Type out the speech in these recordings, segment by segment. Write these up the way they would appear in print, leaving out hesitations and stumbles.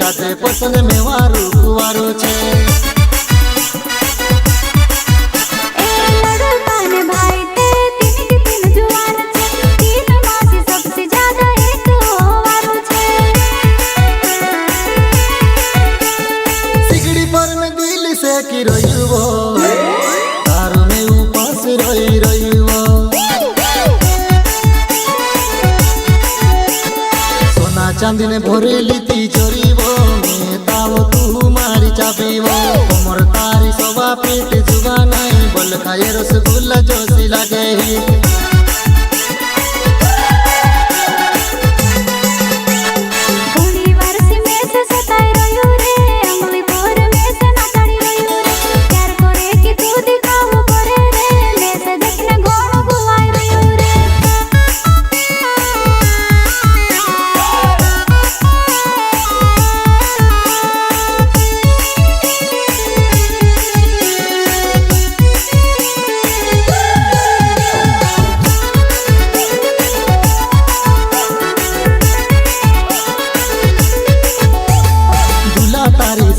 સાથે પસંદ મેં વારું કુવારો છે सिगड़ी पर में दिल से की रही वो तारो में उपास रही वो सोना चांदी ने भरेली तिजोरी वो मैं तावो तू मारी चाबी वो कमर तारी सोबा पेट जुगा नहीं बोल खाए रसगुल्ला जोशी लागे ही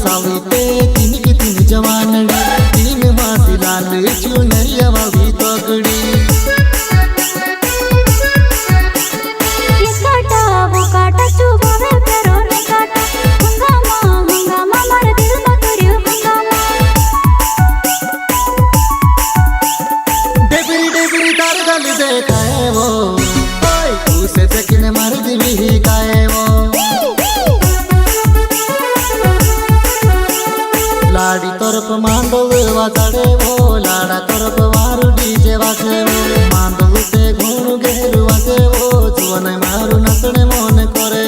साविते तीन की तीन जवानड़ी तीन मासी लाल चुनरिया वाली तगड़ी ये काटा वो काटा चुभावे प्यारो ने काटा हंगामा हंगामा मार दिल में करियो हंगामा डेबरी डेबरी तार गल देखाए वो ओए तू से देखने मार दिवी ही गाए वो लाड़ी तरफ मांडव वाजड़े वो लाड़ा तरफ मारू डीजे वाजे वो मांडव से घूम घेरू वाजे वो जुवन मारू नचने मन करे